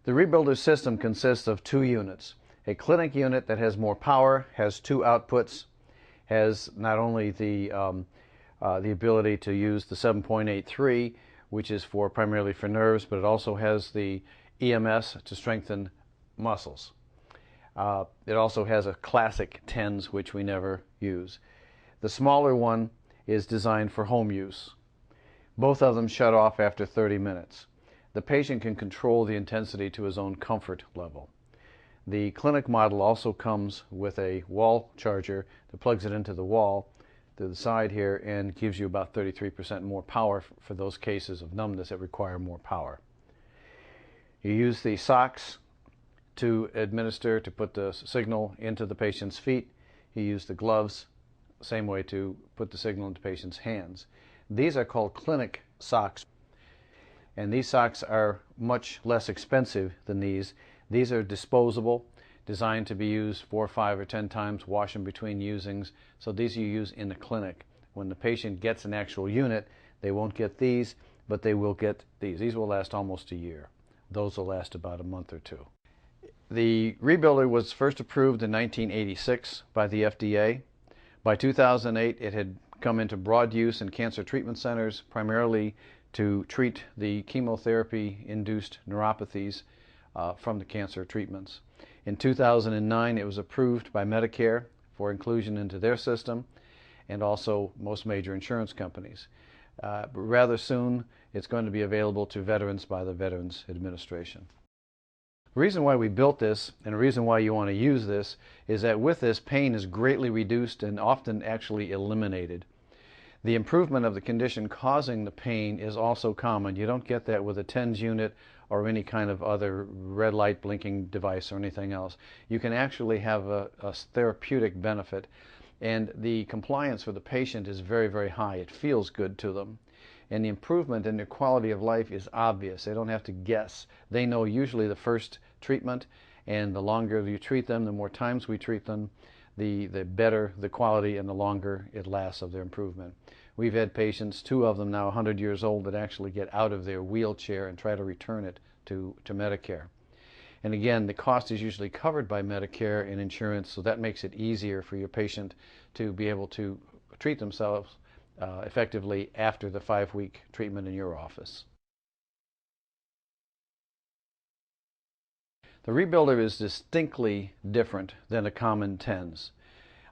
The ReBuilder system consists of two units. A clinic unit that has more power, has two outputs, has not only the ability to use the 7.83, which is primarily for nerves, but it also has the EMS to strengthen muscles. It also has a classic TENS, which we never use. The smaller one is designed for home use. Both of them shut off after 30 minutes. The patient can control the intensity to his own comfort level. The clinic model also comes with a wall charger that plugs it into the wall to the side here and gives you about 33% more power for those cases of numbness that require more power. You use the socks to put the signal into the patient's feet. You use the gloves, same way, to put the signal into the patient's hands. These are called clinic socks, and these socks are much less expensive than these. These are disposable, designed to be used 4, 5, or 10 times, wash them between usings. So these you use in the clinic. When the patient gets an actual unit, they won't get these, but they will get these. These will last almost a year. Those will last about a month or two. The ReBuilder was first approved in 1986 by the FDA. By 2008, it had come into broad use in cancer treatment centers, primarily to treat the chemotherapy-induced neuropathies from the cancer treatments. In 2009, it was approved by Medicare for inclusion into their system, and also most major insurance companies. But rather soon, it's going to be available to veterans by the Veterans Administration. The reason why we built this, and the reason why you want to use this, is that with this, pain is greatly reduced and often actually eliminated. The improvement of the condition causing the pain is also common. You don't get that with a TENS unit or any kind of other red light blinking device or anything else. You can actually have a therapeutic benefit, and the compliance for the patient is very, very high. It feels good to them. And the improvement in their quality of life is obvious. They don't have to guess. They know usually the first treatment, and the longer you treat them, the more times we treat them, the better the quality and the longer it lasts of their improvement. We've had patients, 2 of them now 100 years old, that actually get out of their wheelchair and try to return it to Medicare. And again, the cost is usually covered by Medicare and insurance, so that makes it easier for your patient to be able to treat themselves effectively after the 5-week treatment in your office. The ReBuilder is distinctly different than a common TENS.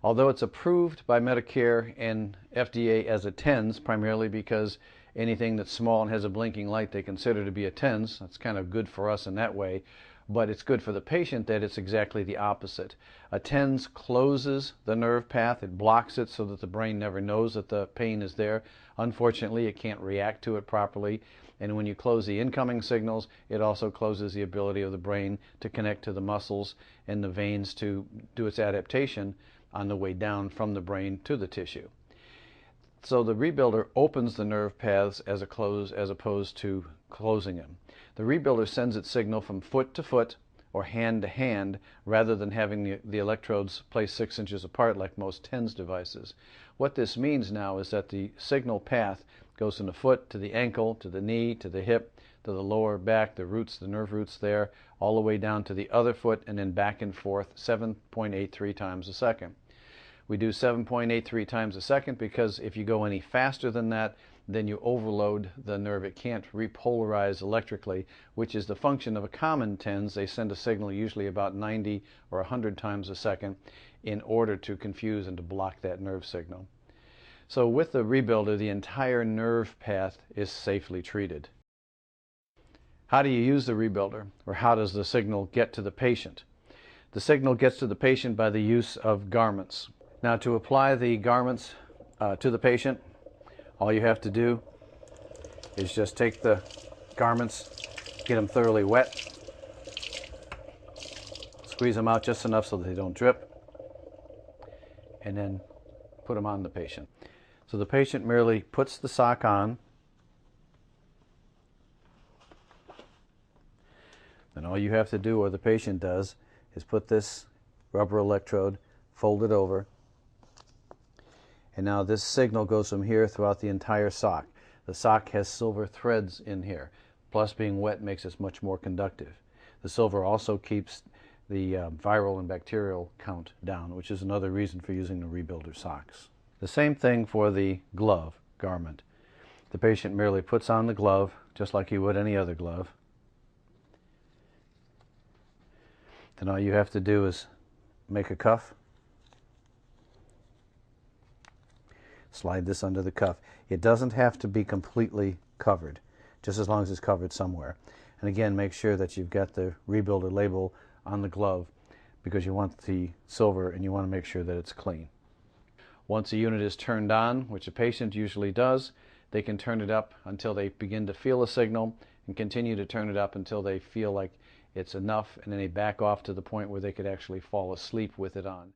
Although it's approved by Medicare and FDA as a TENS, primarily because anything that's small and has a blinking light they consider to be a TENS. That's kind of good for us in that way, but it's good for the patient that it's exactly the opposite. A TENS closes the nerve path. It blocks it so that the brain never knows that the pain is there. Unfortunately, it can't react to it properly. And when you close the incoming signals, it also closes the ability of the brain to connect to the muscles and the veins to do its adaptation on the way down from the brain to the tissue. So the ReBuilder opens the nerve paths as opposed to closing them. The ReBuilder sends its signal from foot to foot or hand to hand, rather than having the electrodes placed 6 inches apart like most TENS devices. What this means now is that the signal path goes from the foot to the ankle, to the knee, to the hip, to the lower back, the roots, the nerve roots there, all the way down to the other foot, and then back and forth 7.83 times a second. We do 7.83 times a second because if you go any faster than that, then you overload the nerve. It can't repolarize electrically, which is the function of a common TENS. They send a signal usually about 90 or 100 times a second in order to confuse and to block that nerve signal. So with the ReBuilder, the entire nerve path is safely treated. How do you use the ReBuilder, or how does the signal get to the patient? The signal gets to the patient by the use of garments. Now, to apply the garments to the patient, all you have to do is just take the garments, get them thoroughly wet, squeeze them out just enough so that they don't drip, and then put them on the patient. So the patient merely puts the sock on, and all you have to do, or the patient does, is put this rubber electrode, fold it over, and now this signal goes from here throughout the entire sock. The sock has silver threads in here, plus being wet makes it much more conductive. The silver also keeps the viral and bacterial count down, which is another reason for using the ReBuilder socks. The same thing for the glove garment. The patient merely puts on the glove just like you would any other glove. Then all you have to do is make a cuff. Slide this under the cuff. It doesn't have to be completely covered, just as long as it's covered somewhere. And again, make sure that you've got the ReBuilder label on the glove, because you want the silver and you want to make sure that it's clean. Once a unit is turned on, which a patient usually does, they can turn it up until they begin to feel a signal and continue to turn it up until they feel like it's enough, and then they back off to the point where they could actually fall asleep with it on.